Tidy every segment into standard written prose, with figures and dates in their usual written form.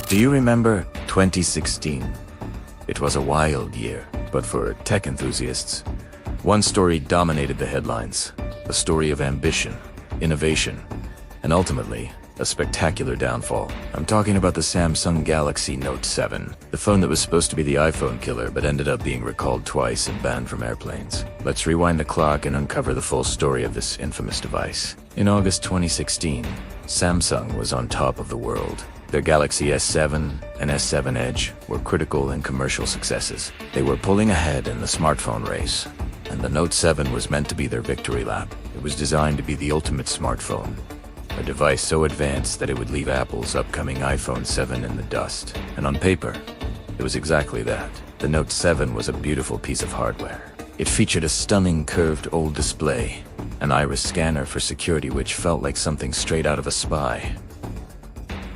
Do you remember 2016? It was a wild year, but for tech enthusiasts. One story dominated the headlines, a story of ambition, innovation, and ultimately, a spectacular downfall. I'm talking about the Samsung Galaxy Note 7, the phone that was supposed to be the iPhone killer but ended up being recalled twice and banned from airplanes. Let's rewind the clock and uncover the full story of this infamous device. In August 2016, Samsung was on top of the world. Their Galaxy S7 and S7 Edge were critical and commercial successes. They were pulling ahead in the smartphone race, and the Note 7 was meant to be their victory lap. It was designed to be the ultimate smartphone, a device so advanced that it would leave Apple's upcoming iPhone 7 in the dust. And on paper, it was exactly that. The Note 7 was a beautiful piece of hardware. It featured a stunning curved OLED display, an iris scanner for security which felt like something straight out of a spy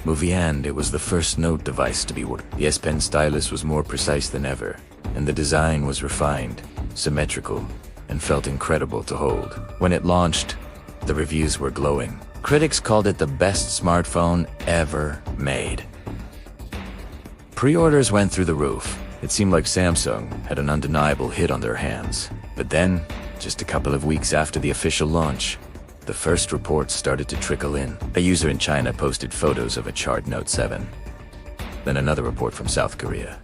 movie, and it was the first Note device to be worked. The S Pen stylus was more precise than ever, and the design was refined, symmetrical, and felt incredible to hold. When it launched, the reviews were glowing. Critics called it the best smartphone ever made. Pre-orders went through the roof. It seemed like Samsung had an undeniable hit on their hands. But then, just a couple of weeks after the official launch, the first reports started to trickle in. A user in China posted photos of a charred Note 7. Then another report from South Korea.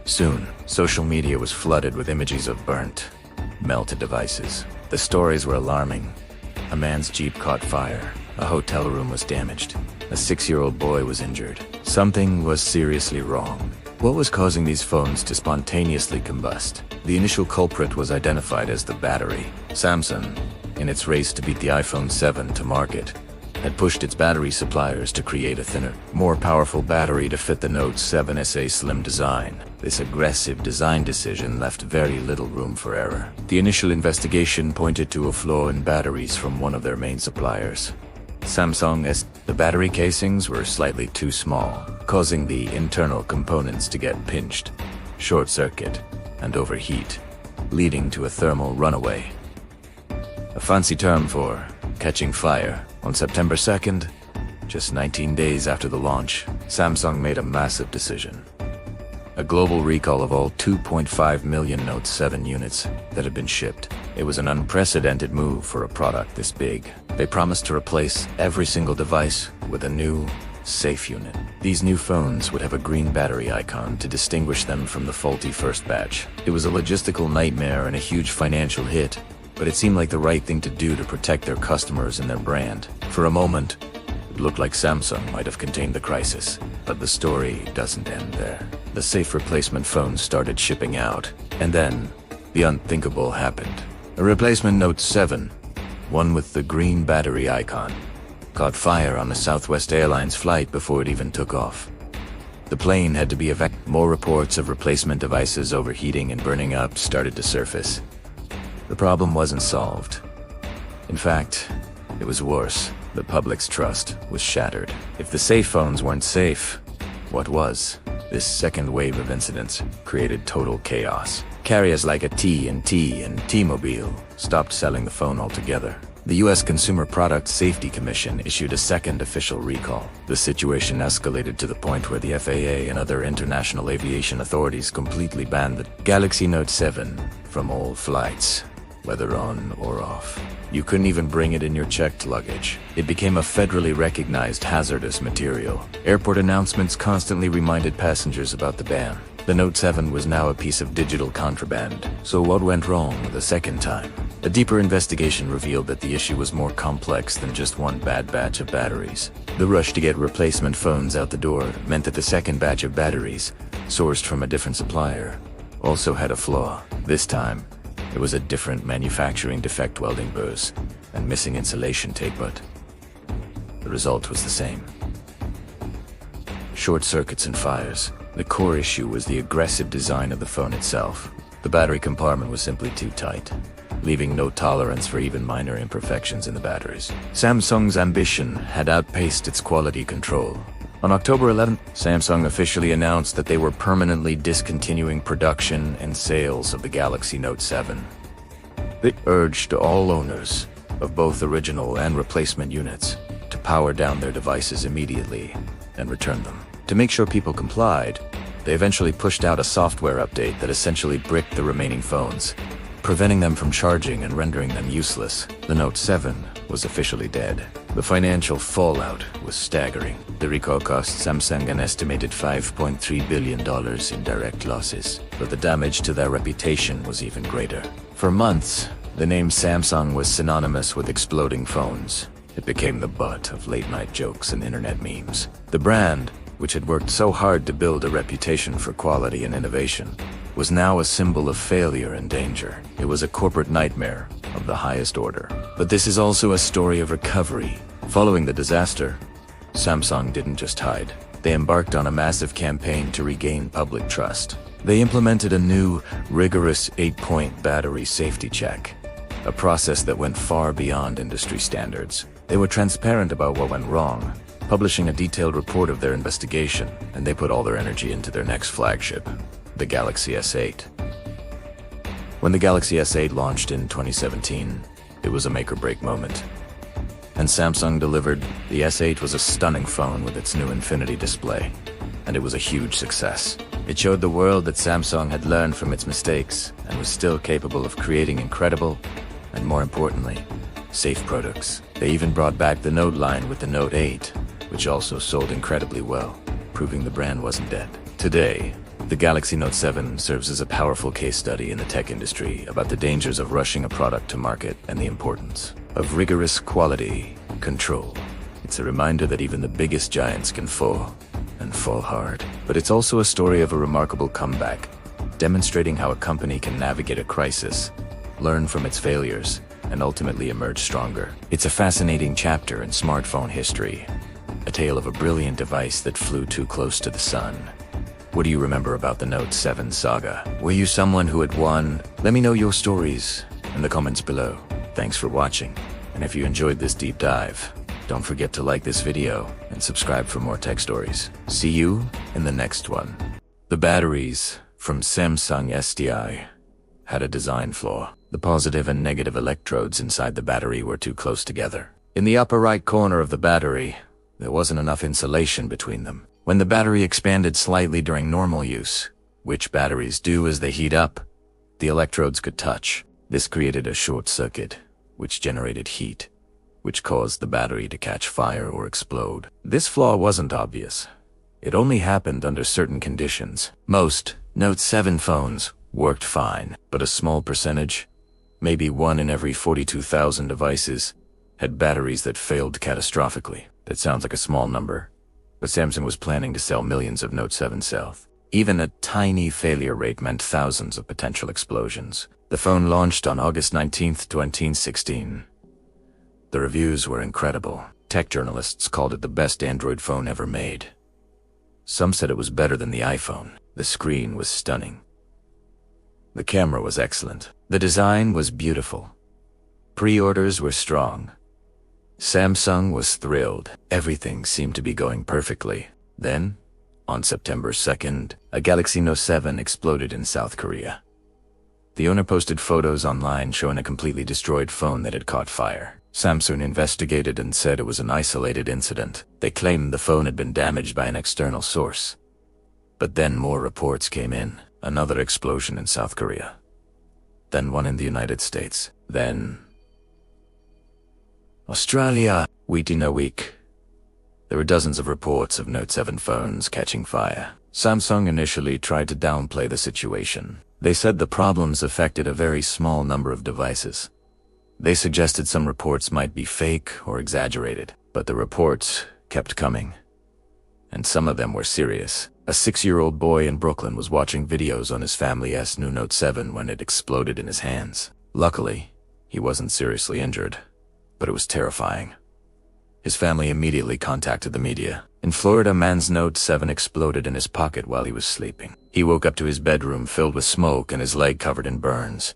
Soon, social media was flooded with images of burnt, melted devices. The stories were alarming. A man's Jeep caught fire. A hotel room was damaged. A 6-year-old boy was injured. Something was seriously wrong. What was causing these phones to spontaneously combust? The initial culprit was identified as the battery. Samsung, in its race to beat the iPhone 7 to market, had pushed its battery suppliers to create a thinner, more powerful battery to fit the Note 7 SA slim design. This aggressive design decision left very little room for error. The initial investigation pointed to a flaw in batteries from one of their main suppliers. The battery casings were slightly too small, causing the internal components to get pinched, short circuit, and overheat, leading to a thermal runaway. A fancy term for catching fire. On September 2nd, just 19 days after the launch, Samsung made a massive decision. A global recall of all 2.5 million Note 7 units that had been shipped. It was an unprecedented move for a product this big. They promised to replace every single device with a new, safe unit. These new phones would have a green battery icon to distinguish them from the faulty first batch. It was a logistical nightmare and a huge financial hit, but it seemed like the right thing to do to protect their customers and their brand. For a moment, it looked like Samsung might have contained the crisis, but the story doesn't end there. The safe replacement phones started shipping out, and then the unthinkable happened. A replacement Note 7, one with the green battery icon, caught fire on a Southwest Airlines flight before it even took off. The plane had to be evacuated. More reports of replacement devices overheating and burning up started to surface. The problem wasn't solved. In fact, it was worse. The public's trust was shattered. If the safe phones weren't safe, what was? This second wave of incidents created total chaos. Carriers like AT&T and T-Mobile stopped selling the phone altogether. The U.S. Consumer Product Safety Commission issued a second official recall. The situation escalated to the point where the FAA and other international aviation authorities completely banned the Galaxy Note 7 from all flights, whether on or off. You couldn't even bring it in your checked luggage. It became a federally recognized hazardous material. Airport announcements constantly reminded passengers about the ban. The Note 7 was now a piece of digital contraband. So what went wrong the second time? A deeper investigation revealed that the issue was more complex than just one bad batch of batteries. The rush to get replacement phones out the door meant that the second batch of batteries, sourced from a different supplier, also had a flaw. This time, it was a different manufacturing defect welding burrs and missing insulation tape, but the result was the same. Short circuits and fires. The core issue was the aggressive design of the phone itself. The battery compartment was simply too tight, leaving no tolerance for even minor imperfections in the batteries. Samsung's ambition had outpaced its quality control. On October 11th, Samsung officially announced that they were permanently discontinuing production and sales of the Galaxy Note 7. They urged all owners of both original and replacement units to power down their devices immediately and return them. To make sure people complied, they eventually pushed out a software update that essentially bricked the remaining phones, preventing them from charging and rendering them useless. The Note 7 was officially dead. The financial fallout was staggering. The recall cost Samsung an estimated $5.3 billion in direct losses, but the damage to their reputation was even greater. For months, the name Samsung was synonymous with exploding phones. It became the butt of late-night jokes and internet memes. The brand, which had worked so hard to build a reputation for quality and innovation, was now a symbol of failure and danger. It was a corporate nightmare of the highest order. But this is also a story of recovery. Following the disaster, Samsung didn't just hide. They embarked on a massive campaign to regain public trust. They implemented a new, rigorous 8-point battery safety check, a process that went far beyond industry standards. They were transparent about what went wrong, publishing a detailed report of their investigation, and they put all their energy into their next flagship, the Galaxy S8. When the Galaxy S8 launched in 2017, it was a make-or-break moment. And Samsung delivered. The S8 was a stunning phone with its new infinity display, and it was a huge success. It showed the world that Samsung had learned from its mistakes and was still capable of creating incredible, and more importantly, safe products. They even brought back the Note line with the Note 8, which also sold incredibly well, proving the brand wasn't dead. Today, the Galaxy Note 7 serves as a powerful case study in the tech industry about the dangers of rushing a product to market and the importance of rigorous quality control. It's a reminder that even the biggest giants can fall, and fall hard. But it's also a story of a remarkable comeback, demonstrating how a company can navigate a crisis, learn from its failures, and ultimately emerge stronger. It's a fascinating chapter in smartphone history, a tale of a brilliant device that flew too close to the sun. What do you remember about the Note 7 saga? Were you someone who had won? Let me know your stories in the comments below. Thanks for watching, and if you enjoyed this deep dive, don't forget to like this video and subscribe for more tech stories. See you in the next one. The batteries from Samsung SDI had a design flaw. The positive and negative electrodes inside the battery were too close together. In the upper right corner of the battery, there wasn't enough insulation between them. When the battery expanded slightly during normal use, which batteries do as they heat up, the electrodes could touch. This created a short circuit, which generated heat, which caused the battery to catch fire or explode. This flaw wasn't obvious. It only happened under certain conditions. Most Note 7 phones worked fine, but a small percentage, maybe 1 in every 42,000 devices, had batteries that failed catastrophically. That sounds like a small number, but Samsung was planning to sell millions of Note 7 cells. Even a tiny failure rate meant thousands of potential explosions. The phone launched on August 19, 2016. The reviews were incredible. Tech journalists called it the best Android phone ever made. Some said it was better than the iPhone. The screen was stunning. The camera was excellent. The design was beautiful. Pre-orders were strong. Samsung was thrilled. Everything seemed to be going perfectly. Then, on September 2nd, a Galaxy Note 7 exploded in South Korea. The owner posted photos online showing a completely destroyed phone that had caught fire. Samsung investigated and said it was an isolated incident. They claimed the phone had been damaged by an external source. But then more reports came in. Another explosion in South Korea. Then one in the United States. Then Australia. Within a week, there were dozens of reports of Note 7 phones catching fire. Samsung initially tried to downplay the situation. They said the problems affected a very small number of devices. They suggested some reports might be fake or exaggerated, but the reports kept coming. And some of them were serious. A 6-year-old boy in Brooklyn was watching videos on his family's new Note 7 when it exploded in his hands. Luckily, he wasn't seriously injured, but it was terrifying. His family immediately contacted the media. In Florida, a man's Note 7 exploded in his pocket while he was sleeping. He woke up to his bedroom filled with smoke and his leg covered in burns.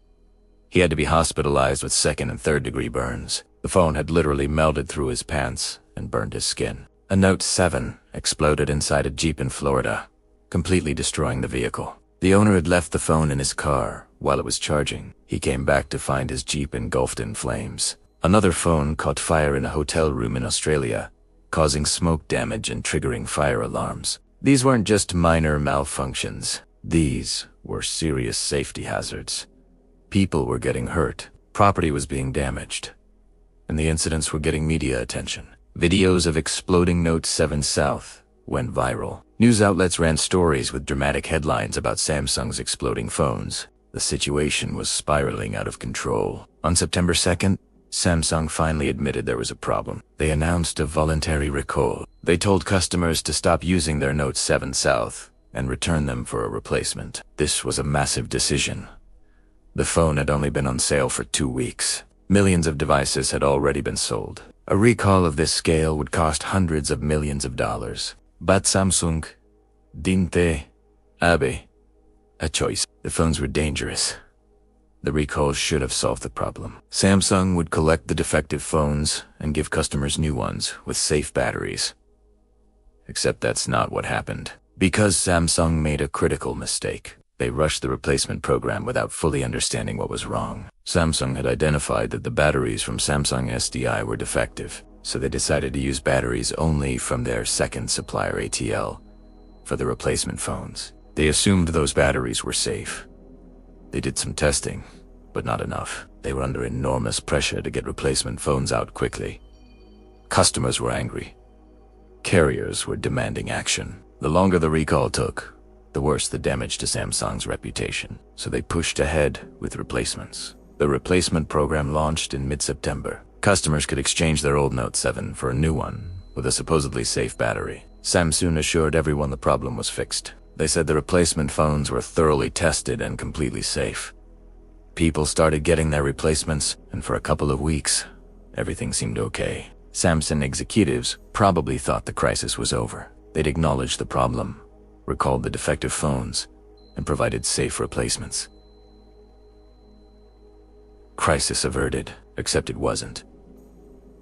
He had to be hospitalized with 2nd and 3rd degree burns. The phone had literally melted through his pants and burned his skin. A Note 7 exploded inside a Jeep in Florida, completely destroying the vehicle. The owner had left the phone in his car while it was charging. He came back to find his Jeep engulfed in flames. Another phone caught fire in a hotel room in Australia, causing smoke damage and triggering fire alarms. These weren't just minor malfunctions. These were serious safety hazards. People were getting hurt, property was being damaged, and the incidents were getting media attention. Videos of exploding Note 7 South went viral. News outlets ran stories with dramatic headlines about Samsung's exploding phones. The situation was spiraling out of control. On September 2nd, Samsung finally admitted there was a problem. They announced a voluntary recall. They told customers to stop using their Note 7 South and return them for a replacement. This was a massive decision. The phone had only been on sale for 2 weeks. Millions of devices had already been sold. A recall of this scale would cost hundreds of millions of dollars. But Samsung didn't have a choice. The phones were dangerous. The recall should have solved the problem. Samsung would collect the defective phones and give customers new ones with safe batteries. Except that's not what happened. Because Samsung made a critical mistake. They rushed the replacement program without fully understanding what was wrong. Samsung had identified that the batteries from Samsung SDI were defective, so they decided to use batteries only from their second supplier ATL for the replacement phones. They assumed those batteries were safe. They did some testing, but not enough. They were under enormous pressure to get replacement phones out quickly. Customers were angry. Carriers were demanding action. The longer the recall took, the worse the damage to Samsung's reputation. So they pushed ahead with replacements. The replacement program launched in mid-September. Customers could exchange their old Note 7 for a new one with a supposedly safe battery. Samsung assured everyone the problem was fixed. They said the replacement phones were thoroughly tested and completely safe. People started getting their replacements, and for a couple of weeks, everything seemed okay. Samsung executives probably thought the crisis was over. They'd acknowledged the problem, recalled the defective phones, and provided safe replacements. Crisis averted, except it wasn't.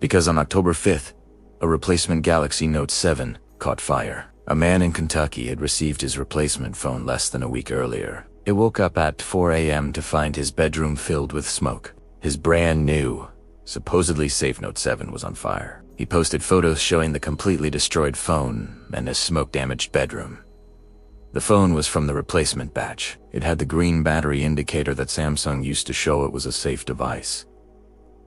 Because on October 5th, a replacement Galaxy Note 7 caught fire. A man in Kentucky had received his replacement phone less than a week earlier. He woke up at 4 a.m. to find his bedroom filled with smoke. His brand new, supposedly safe Note 7 was on fire. He posted photos showing the completely destroyed phone and his smoke-damaged bedroom. The phone was from the replacement batch. It had the green battery indicator that Samsung used to show it was a safe device.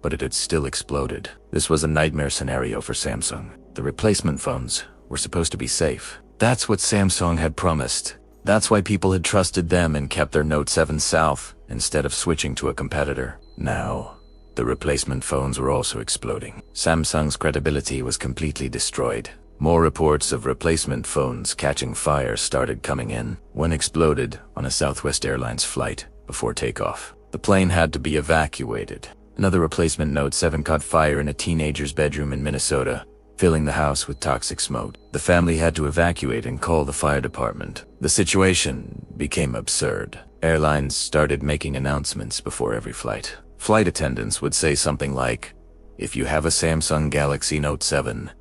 But it had still exploded. This was a nightmare scenario for Samsung. The replacement phones were supposed to be safe. That's what Samsung had promised. That's why people had trusted them and kept their Note 7 South instead of switching to a competitor. Now, the replacement phones were also exploding. Samsung's credibility was completely destroyed. More reports of replacement phones catching fire started coming in. One exploded on a Southwest Airlines flight before takeoff. The plane had to be evacuated. Another replacement Note 7 caught fire in a teenager's bedroom in Minnesota, filling the house with toxic smoke. The family had to evacuate and call the fire department. The situation became absurd. Airlines started making announcements before every flight. Flight attendants would say something like, "If you have a Samsung Galaxy Note 7,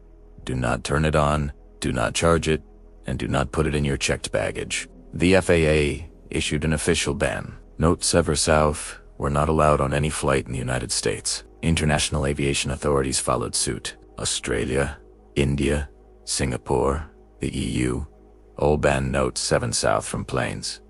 do not turn it on, do not charge it, and do not put it in your checked baggage." The FAA issued an official ban. Note 7 South were not allowed on any flight in the United States. International aviation authorities followed suit. Australia, India, Singapore, the EU, all banned Note 7 South from planes.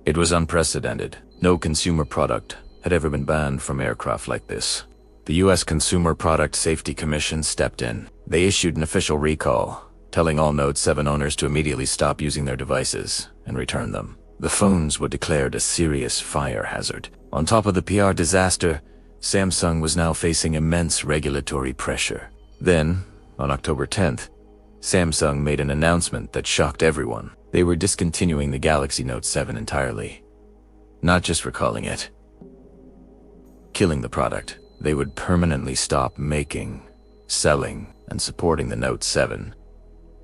It was unprecedented. No consumer product had ever been banned from aircraft like this. The U.S. Consumer Product Safety Commission stepped in. They issued an official recall, telling all Note 7 owners to immediately stop using their devices and return them. The phones were declared a serious fire hazard. On top of the PR disaster, Samsung was now facing immense regulatory pressure. Then, on October 10th, Samsung made an announcement that shocked everyone. They were discontinuing the Galaxy Note 7 entirely. Not just recalling it, killing the product. They would permanently stop making, selling, and supporting the Note 7.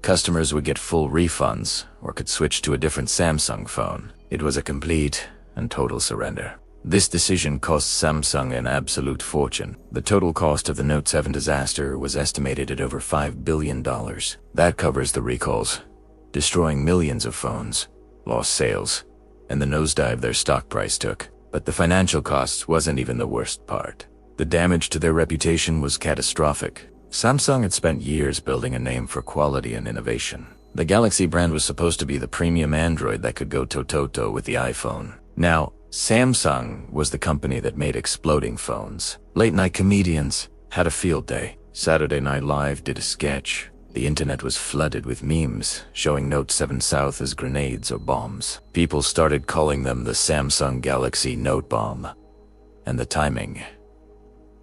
Customers would get full refunds or could switch to a different Samsung phone. It was a complete and total surrender. This decision cost Samsung an absolute fortune. The total cost of the Note 7 disaster was estimated at over $5 billion. That covers the recalls, destroying millions of phones, lost sales, and the nosedive their stock price took. But the financial cost wasn't even the worst part. The damage to their reputation was catastrophic. Samsung had spent years building a name for quality and innovation. The Galaxy brand was supposed to be the premium Android that could go toe-to-toe with the iPhone. Now, Samsung was the company that made exploding phones. Late-night comedians had a field day. Saturday Night Live did a sketch. The internet was flooded with memes showing Note 7 South as grenades or bombs. People started calling them the Samsung Galaxy Note Bomb. And the timing,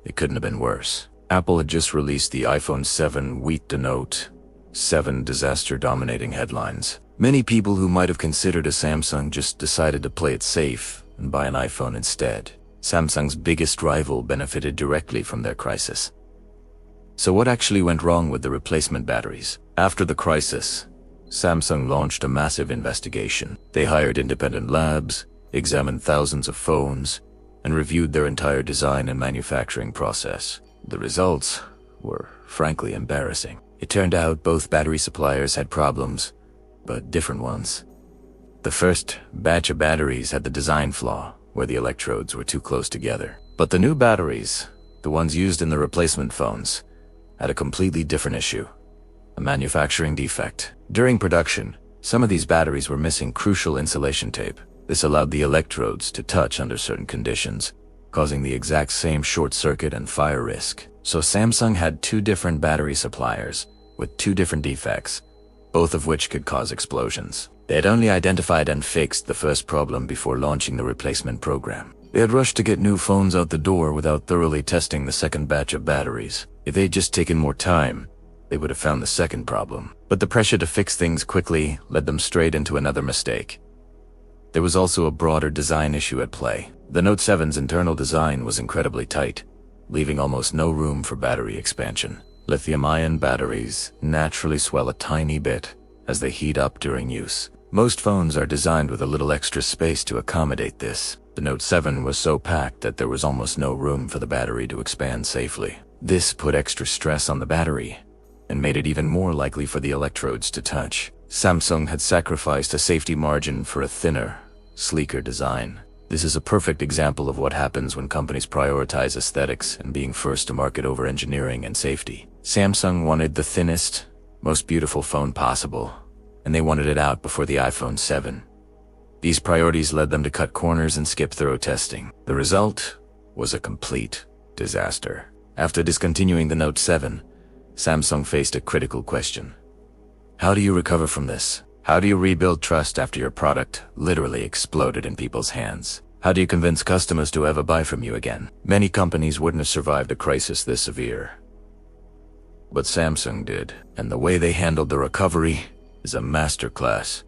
it couldn't have been worse. Apple had just released the iPhone 7 Wheat to Note 7 disaster dominating headlines. Many people who might have considered a Samsung just decided to play it safe and buy an iPhone instead. Samsung's biggest rival benefited directly from their crisis. So what actually went wrong with the replacement batteries? After the crisis, Samsung launched a massive investigation. They hired independent labs, examined thousands of phones, and reviewed their entire design and manufacturing process. The results were frankly embarrassing. It turned out both battery suppliers had problems, but different ones. The first batch of batteries had the design flaw, where the electrodes were too close together. But the new batteries, the ones used in the replacement phones, had a completely different issue, a manufacturing defect. During production, some of these batteries were missing crucial insulation tape. This allowed the electrodes to touch under certain conditions, causing the exact same short circuit and fire risk. So Samsung had two different battery suppliers with two different defects, both of which could cause explosions. They had only identified and fixed the first problem before launching the replacement program. They had rushed to get new phones out the door without thoroughly testing the second batch of batteries. If they'd just taken more time, they would have found the second problem. But the pressure to fix things quickly led them straight into another mistake. There was also a broader design issue at play. The Note 7's internal design was incredibly tight, leaving almost no room for battery expansion. Lithium-ion batteries naturally swell a tiny bit as they heat up during use. Most phones are designed with a little extra space to accommodate this. The Note 7 was so packed that there was almost no room for the battery to expand safely. This put extra stress on the battery and made it even more likely for the electrodes to touch. Samsung had sacrificed a safety margin for a thinner, sleeker design. This is a perfect example of what happens when companies prioritize aesthetics and being first to market over engineering and safety. Samsung wanted the thinnest, most beautiful phone possible, and they wanted it out before the iPhone 7. These priorities led them to cut corners and skip thorough testing. The result was a complete disaster. After discontinuing the Note 7, Samsung faced a critical question. How do you recover from this? How do you rebuild trust after your product literally exploded in people's hands? How do you convince customers to ever buy from you again? Many companies wouldn't have survived a crisis this severe. But Samsung did, and the way they handled the recovery is a masterclass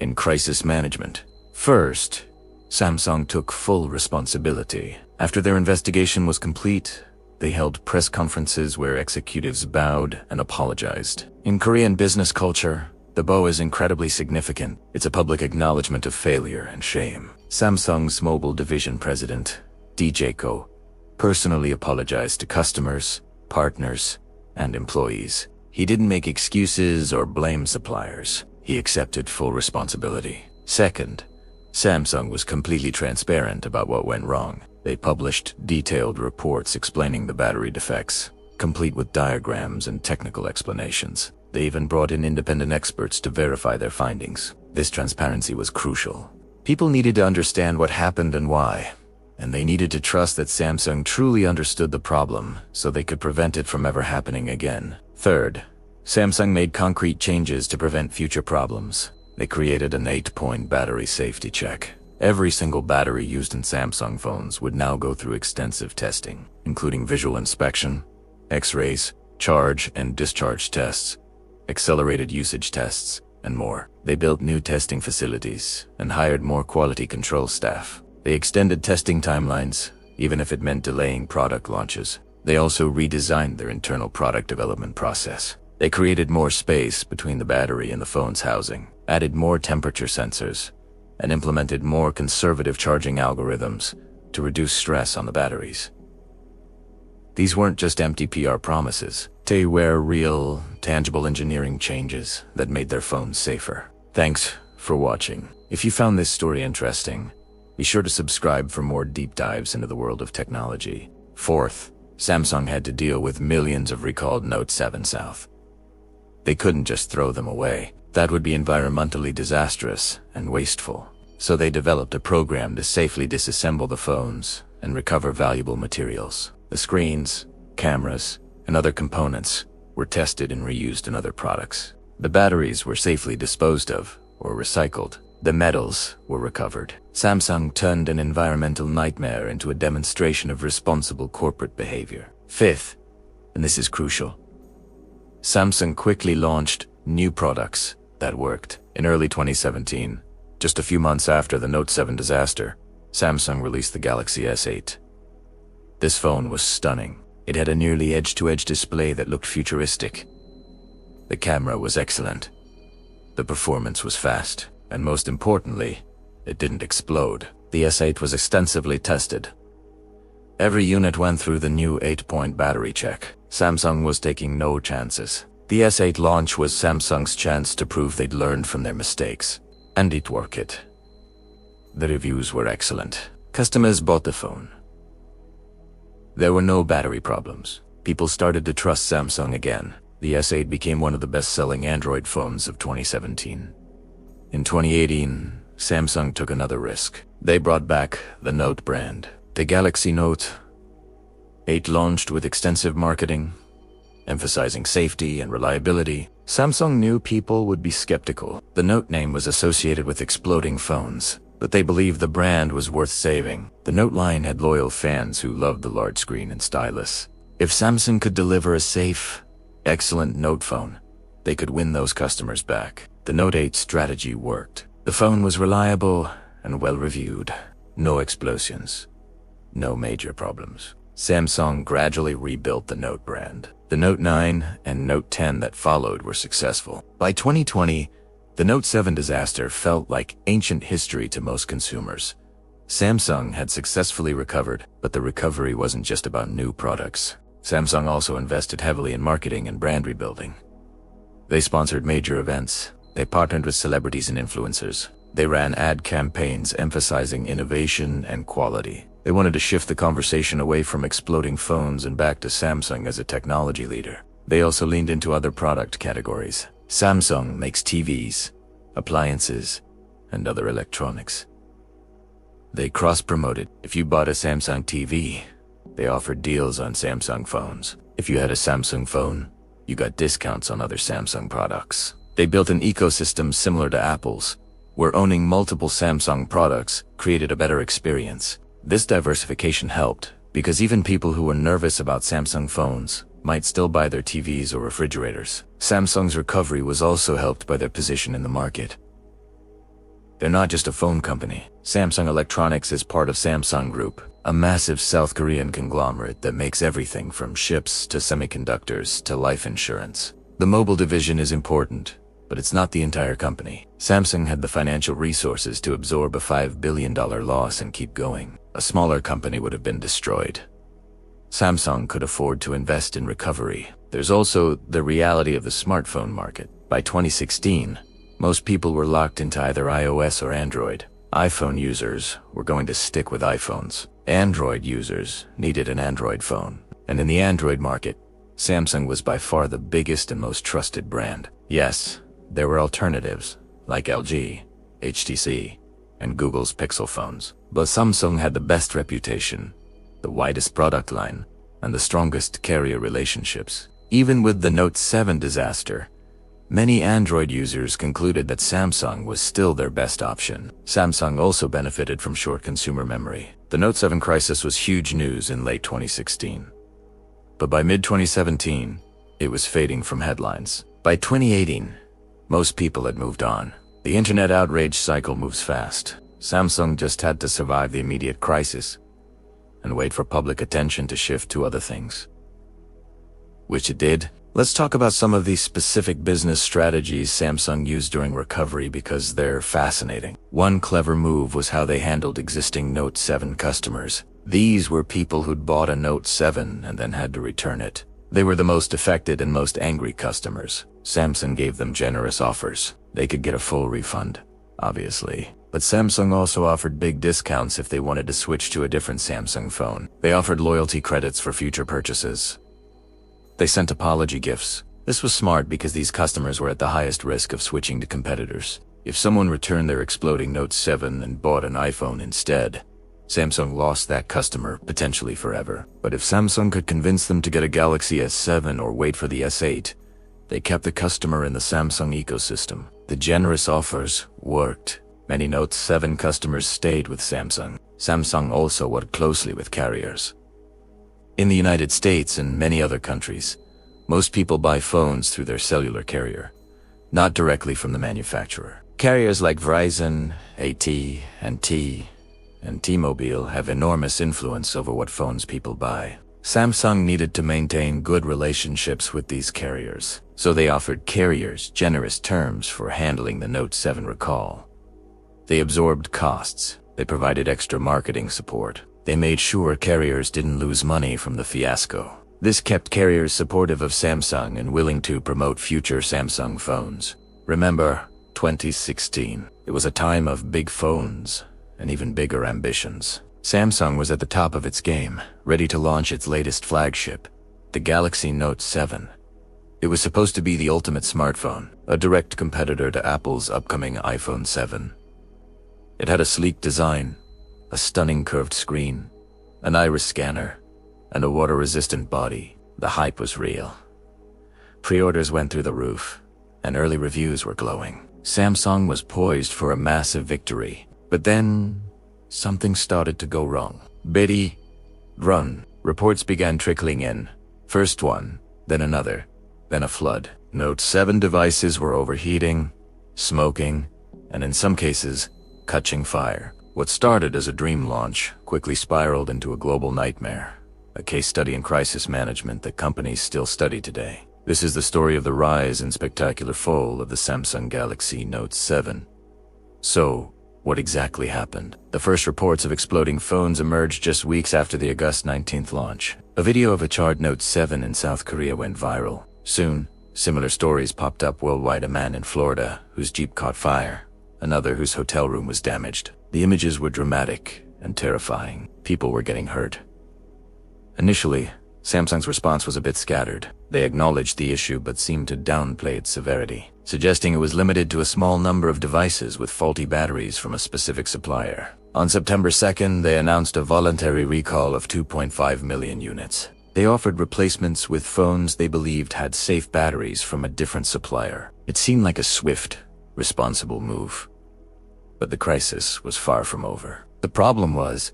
in crisis management. First, Samsung took full responsibility. After their investigation was complete, they held press conferences where executives bowed and apologized. In Korean business culture, the bow is incredibly significant. It's a public acknowledgement of failure and shame. Samsung's mobile division president, DJ Ko, personally apologized to customers, partners, and employees. He didn't make excuses or blame suppliers. He accepted full responsibility. Second, Samsung was completely transparent about what went wrong. They published detailed reports explaining the battery defects, complete with diagrams and technical explanations. They even brought in independent experts to verify their findings. This transparency was crucial. People needed to understand what happened and why, and they needed to trust that Samsung truly understood the problem so they could prevent it from ever happening again. Third, Samsung made concrete changes to prevent future problems. They created an 8-point battery safety check. Every single battery used in Samsung phones would now go through extensive testing, including visual inspection, X-rays, charge and discharge tests, accelerated usage tests, and more. They built new testing facilities and hired more quality control staff. They extended testing timelines, even if it meant delaying product launches. They also redesigned their internal product development process. They created more space between the battery and the phone's housing, added more temperature sensors, and implemented more conservative charging algorithms to reduce stress on the batteries. These weren't just empty PR promises. They were real, tangible engineering changes that made their phones safer. Thanks for watching. If you found this story interesting, be sure to subscribe for more deep dives into the world of technology. Fourth, Samsung had to deal with millions of recalled Note 7 South. They couldn't just throw them away. That would be environmentally disastrous and wasteful. So they developed a program to safely disassemble the phones and recover valuable materials. The screens, cameras, and other components were tested and reused in other products. The batteries were safely disposed of or recycled. The metals were recovered. Samsung turned an environmental nightmare into a demonstration of responsible corporate behavior. Fifth, and this is crucial, Samsung quickly launched new products that worked. In early 2017, just a few months after the Note 7 disaster, Samsung released the Galaxy S8. This phone was stunning. It had a nearly edge-to-edge display that looked futuristic. The camera was excellent. The performance was fast. And most importantly, it didn't explode. The S8 was extensively tested. Every unit went through the new 8-point battery check. Samsung was taking no chances. The S8 launch was Samsung's chance to prove they'd learned from their mistakes. And it worked. The reviews were excellent. Customers bought the phone. There were no battery problems. People started to trust Samsung again. The S8 became one of the best-selling Android phones of 2017. In 2018, Samsung took another risk. They brought back the Note brand. The Galaxy Note 8 launched with extensive marketing, emphasizing safety and reliability. Samsung knew people would be skeptical. The Note name was associated with exploding phones, but they believed the brand was worth saving. The Note line had loyal fans who loved the large screen and stylus. If Samsung could deliver a safe, excellent Note phone, they could win those customers back. The Note 8 strategy worked. The phone was reliable and well-reviewed. No explosions. No major problems. Samsung gradually rebuilt the Note brand. The Note 9 and Note 10 that followed were successful. By 2020, the Note 7 disaster felt like ancient history to most consumers. Samsung had successfully recovered, but the recovery wasn't just about new products. Samsung also invested heavily in marketing and brand rebuilding. They sponsored major events. They partnered with celebrities and influencers. They ran ad campaigns emphasizing innovation and quality. They wanted to shift the conversation away from exploding phones and back to Samsung as a technology leader. They also leaned into other product categories. Samsung makes TVs, appliances, and other electronics. They cross-promoted. If you bought a Samsung TV, they offered deals on Samsung phones. If you had a Samsung phone, you got discounts on other Samsung products. They built an ecosystem similar to Apple's, where owning multiple Samsung products created a better experience. This diversification helped, because even people who were nervous about Samsung phones might still buy their TVs or refrigerators. Samsung's recovery was also helped by their position in the market. They're not just a phone company. Samsung Electronics is part of Samsung Group, a massive South Korean conglomerate that makes everything from chips to semiconductors to life insurance. The mobile division is important, but it's not the entire company. Samsung had the financial resources to absorb a $5 billion loss and keep going. A smaller company would have been destroyed. Samsung could afford to invest in recovery. There's also the reality of the smartphone market. By 2016, most people were locked into either iOS or Android. iPhone users were going to stick with iPhones. Android users needed an Android phone. And in the Android market, Samsung was by far the biggest and most trusted brand. Yes, there were alternatives, like LG, HTC, and Google's Pixel phones. But Samsung had the best reputation, the widest product line, and the strongest carrier relationships. Even with the Note 7 disaster, many Android users concluded that Samsung was still their best option. Samsung also benefited from short consumer memory. The Note 7 crisis was huge news in late 2016. But by mid-2017, it was fading from headlines. By 2018, most people had moved on. The internet outrage cycle moves fast. Samsung just had to survive the immediate crisis and wait for public attention to shift to other things. Which it did. Let's talk about some of these specific business strategies Samsung used during recovery because they're fascinating. One clever move was how they handled existing Note 7 customers. These were people who'd bought a Note 7 and then had to return it. They were the most affected and most angry customers. Samsung gave them generous offers. They could get a full refund, obviously. But Samsung also offered big discounts if they wanted to switch to a different Samsung phone. They offered loyalty credits for future purchases. They sent apology gifts. This was smart because these customers were at the highest risk of switching to competitors. If someone returned their exploding Note 7 and bought an iPhone instead, Samsung lost that customer potentially forever. But if Samsung could convince them to get a Galaxy S7 or wait for the S8, they kept the customer in the Samsung ecosystem. The generous offers worked. Many Note 7 customers stayed with Samsung. Samsung also worked closely with carriers. In the United States and many other countries, most people buy phones through their cellular carrier, not directly from the manufacturer. Carriers like Verizon, AT&T, and T-Mobile have enormous influence over what phones people buy. Samsung needed to maintain good relationships with these carriers, so they offered carriers generous terms for handling the Note 7 recall. They absorbed costs. They provided extra marketing support. They made sure carriers didn't lose money from the fiasco. This kept carriers supportive of Samsung and willing to promote future Samsung phones. Remember, 2016. It was a time of big phones and even bigger ambitions. Samsung was at the top of its game, ready to launch its latest flagship, the Galaxy Note 7. It was supposed to be the ultimate smartphone, a direct competitor to Apple's upcoming iPhone 7. It had a sleek design, a stunning curved screen, an iris scanner, and a water-resistant body. The hype was real. Pre-orders went through the roof, and early reviews were glowing. Samsung was poised for a massive victory. But then, something started to go wrong. Betty, run. Reports began trickling in. First one, then another, then a flood. Note 7 devices were overheating, smoking, and in some cases, catching fire. What started as a dream launch quickly spiraled into a global nightmare, a case study in crisis management that companies still study today. This is the story of the rise and spectacular fall of the Samsung Galaxy Note 7. So, what exactly happened? The first reports of exploding phones emerged just weeks after the August 19th launch. A video of a charred Note 7 in South Korea went viral. Soon, similar stories popped up worldwide. A man in Florida whose Jeep caught fire, another whose hotel room was damaged. The images were dramatic and terrifying. People were getting hurt. Initially, Samsung's response was a bit scattered. They acknowledged the issue but seemed to downplay its severity, suggesting it was limited to a small number of devices with faulty batteries from a specific supplier. On September 2nd, they announced a voluntary recall of 2.5 million units. They offered replacements with phones they believed had safe batteries from a different supplier. It seemed like a swift, responsible move. But the crisis was far from over. The problem was,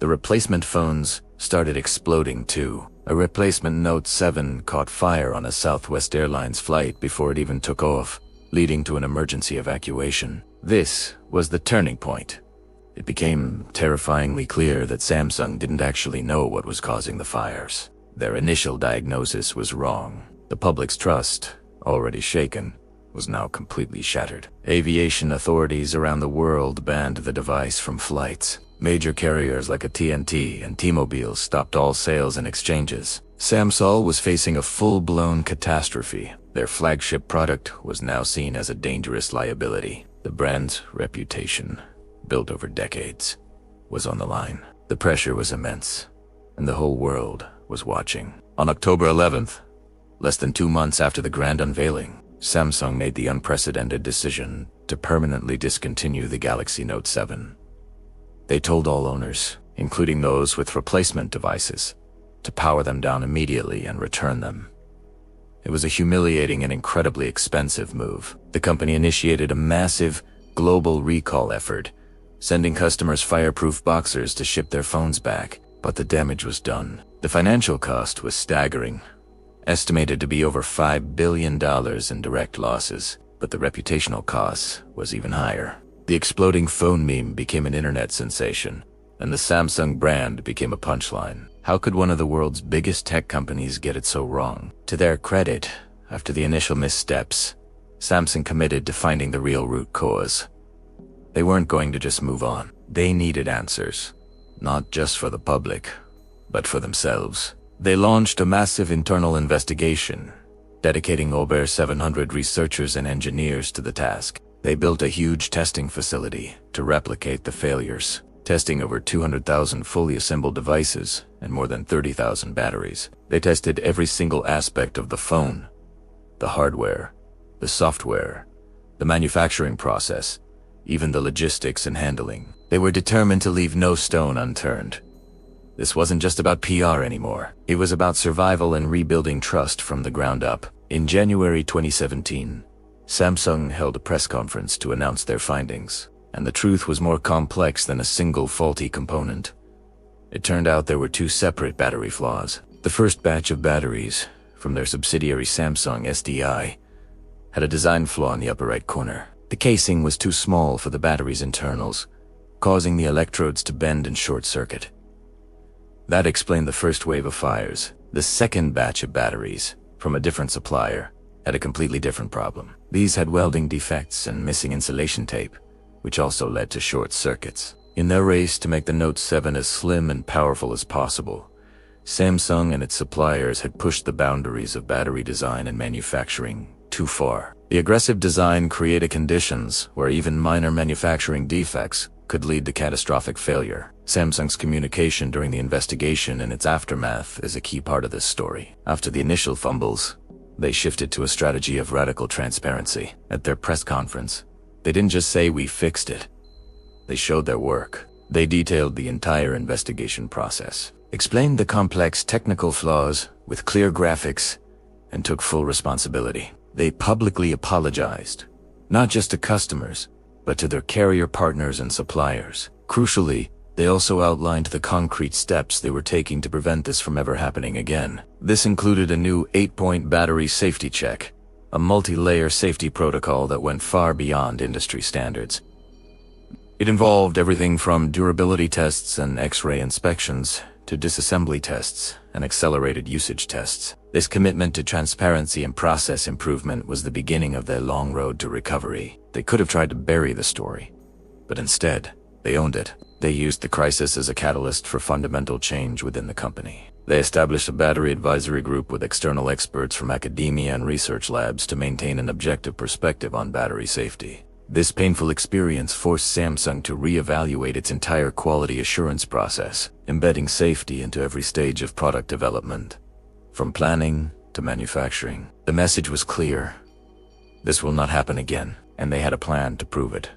the replacement phones started exploding too. A replacement Note 7 caught fire on a Southwest Airlines flight before it even took off, leading to an emergency evacuation. This was the turning point. It became terrifyingly clear that Samsung didn't actually know what was causing the fires. Their initial diagnosis was wrong. The public's trust, already shaken, was now completely shattered. Aviation authorities around the world banned the device from flights. Major carriers like AT&T and T-Mobile stopped all sales and exchanges. Samsung was facing a full-blown catastrophe. Their flagship product was now seen as a dangerous liability. The brand's reputation, built over decades, was on the line. The pressure was immense, and the whole world was watching. On October 11th, less than 2 months after the grand unveiling, Samsung made the unprecedented decision to permanently discontinue the Galaxy Note 7. They told all owners, including those with replacement devices, to power them down immediately and return them. It was a humiliating and incredibly expensive move. The company initiated a massive, global recall effort, sending customers fireproof boxers to ship their phones back. But the damage was done. The financial cost was staggering, estimated to be over $5 billion in direct losses. But the reputational cost was even higher. The exploding phone meme became an internet sensation, and the Samsung brand became a punchline. How could one of the world's biggest tech companies get it so wrong? To their credit, after the initial missteps, Samsung committed to finding the real root cause. They weren't going to just move on. They needed answers, not just for the public, but for themselves. They launched a massive internal investigation, dedicating over 700 researchers and engineers to the task. They built a huge testing facility to replicate the failures, testing over 200,000 fully assembled devices and more than 30,000 batteries. They tested every single aspect of the phone, the hardware, the software, the manufacturing process, even the logistics and handling. They were determined to leave no stone unturned. This wasn't just about PR anymore. It was about survival and rebuilding trust from the ground up. In January 2017, Samsung held a press conference to announce their findings, and the truth was more complex than a single faulty component. It turned out there were two separate battery flaws. The first batch of batteries from their subsidiary Samsung SDI had a design flaw in the upper right corner. The casing was too small for the battery's internals, causing the electrodes to bend and short circuit. That explained the first wave of fires. The second batch of batteries, from a different supplier, had a completely different problem. These had welding defects and missing insulation tape, which also led to short circuits. In their race to make the Note 7 as slim and powerful as possible, Samsung and its suppliers had pushed the boundaries of battery design and manufacturing too far. The aggressive design created conditions where even minor manufacturing defects could lead to catastrophic failure. Samsung's communication during the investigation and its aftermath is a key part of this story. After the initial fumbles, they shifted to a strategy of radical transparency. At their press conference, they didn't just say we fixed it. They showed their work. They detailed the entire investigation process, explained the complex technical flaws with clear graphics, and took full responsibility. They publicly apologized, not just to customers, but to their carrier partners and suppliers. Crucially, they also outlined the concrete steps they were taking to prevent this from ever happening again. This included a new 8-point battery safety check, a multi-layer safety protocol that went far beyond industry standards. It involved everything from durability tests and X-ray inspections to disassembly tests and accelerated usage tests. This commitment to transparency and process improvement was the beginning of their long road to recovery. They could have tried to bury the story, but instead, they owned it. They used the crisis as a catalyst for fundamental change within the company. They established a battery advisory group with external experts from academia and research labs to maintain an objective perspective on battery safety. This painful experience forced Samsung to reevaluate its entire quality assurance process, embedding safety into every stage of product development, from planning to manufacturing. The message was clear. This will not happen again, and they had a plan to prove it.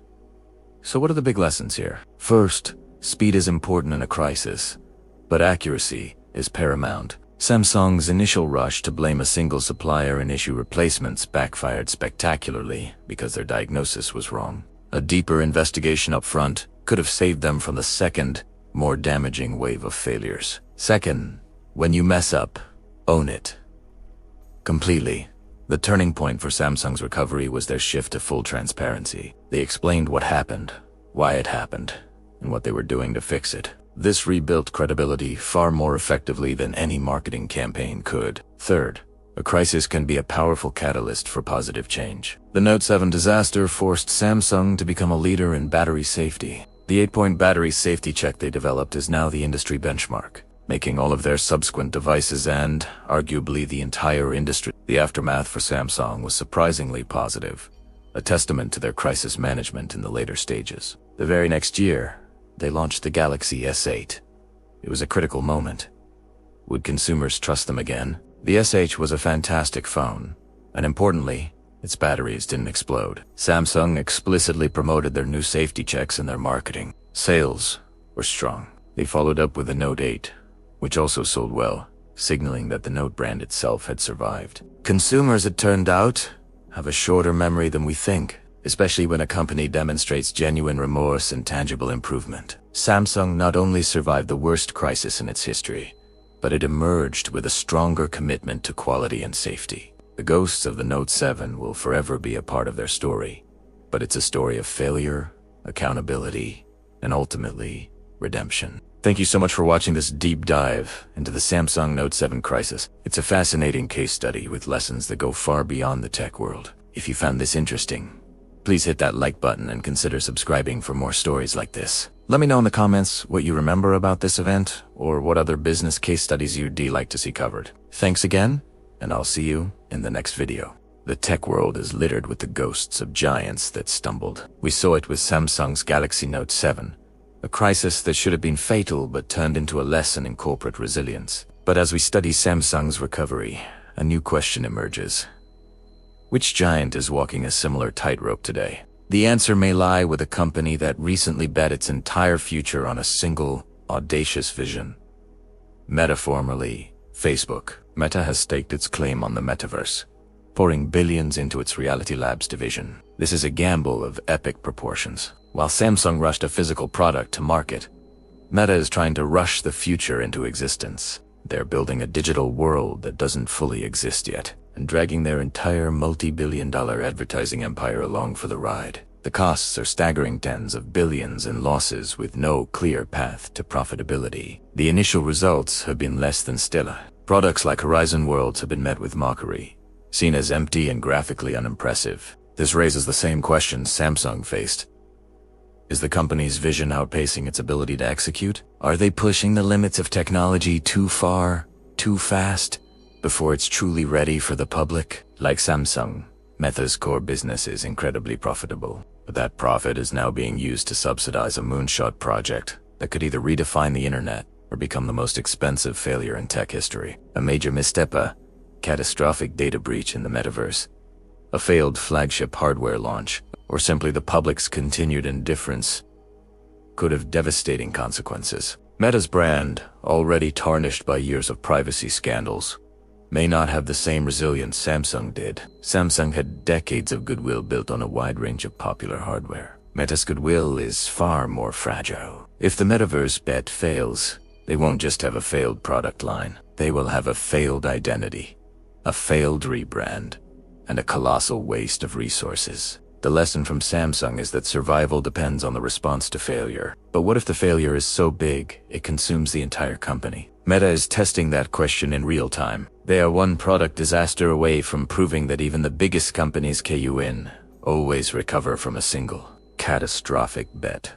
So what are the big lessons here? First, speed is important in a crisis, but accuracy is paramount. Samsung's initial rush to blame a single supplier and issue replacements backfired spectacularly because their diagnosis was wrong. A deeper investigation up front could have saved them from the second, more damaging wave of failures. Second, when you mess up, own it. Completely. The turning point for Samsung's recovery was their shift to full transparency. They explained what happened, why it happened, and what they were doing to fix it. This rebuilt credibility far more effectively than any marketing campaign could. Third, a crisis can be a powerful catalyst for positive change. The Note 7 disaster forced Samsung to become a leader in battery safety. The 8-point battery safety check they developed is now the industry benchmark, making all of their subsequent devices and, arguably, the entire industry. The aftermath for Samsung was surprisingly positive, a testament to their crisis management in the later stages. The very next year, they launched the Galaxy S8. It was a critical moment. Would consumers trust them again? The S8 was a fantastic phone, and importantly, its batteries didn't explode. Samsung explicitly promoted their new safety checks in their marketing. Sales were strong. They followed up with the Note 8, which also sold well, signaling that the Note brand itself had survived. Consumers, it turned out, have a shorter memory than we think, especially when a company demonstrates genuine remorse and tangible improvement. Samsung not only survived the worst crisis in its history, but it emerged with a stronger commitment to quality and safety. The ghosts of the Note 7 will forever be a part of their story, but it's a story of failure, accountability, and ultimately, redemption. Thank you so much for watching this deep dive into the Samsung Note 7 crisis. It's a fascinating case study with lessons that go far beyond the tech world. If you found this interesting, please hit that like button and consider subscribing for more stories like this. Let me know in the comments what you remember about this event or what other business case studies you'd like to see covered. Thanks again, and I'll see you in the next video. The tech world is littered with the ghosts of giants that stumbled. We saw it with Samsung's Galaxy Note 7, a crisis that should have been fatal but turned into a lesson in corporate resilience. But as we study Samsung's recovery, a new question emerges. Which giant is walking a similar tightrope today? The answer may lie with a company that recently bet its entire future on a single, audacious vision. Meta, formerly Facebook. Meta has staked its claim on the metaverse, pouring billions into its Reality Labs division. This is a gamble of epic proportions. While Samsung rushed a physical product to market, Meta is trying to rush the future into existence. They're building a digital world that doesn't fully exist yet, and dragging their entire multi-billion-dollar advertising empire along for the ride. The costs are staggering tens of billions in losses with no clear path to profitability. The initial results have been less than stellar. Products like Horizon Worlds have been met with mockery, seen as empty and graphically unimpressive. This raises the same questions Samsung faced. Is the company's vision outpacing its ability to execute? Are they pushing the limits of technology too far, too fast, before it's truly ready for the public? Like Samsung, Meta's core business is incredibly profitable, but that profit is now being used to subsidize a moonshot project that could either redefine the internet or become the most expensive failure in tech history. A major misstep, a catastrophic data breach in the metaverse, a failed flagship hardware launch, or simply the public's continued indifference could have devastating consequences. Meta's brand, already tarnished by years of privacy scandals, may not have the same resilience Samsung did. Samsung had decades of goodwill built on a wide range of popular hardware. Meta's goodwill is far more fragile. If the metaverse bet fails, they won't just have a failed product line. They will have a failed identity, a failed rebrand, and a colossal waste of resources. The lesson from Samsung is that survival depends on the response to failure. But what if the failure is so big, it consumes the entire company? Meta is testing that question in real time. They are one product disaster away from proving that even the biggest companies can always recover from a single catastrophic bet.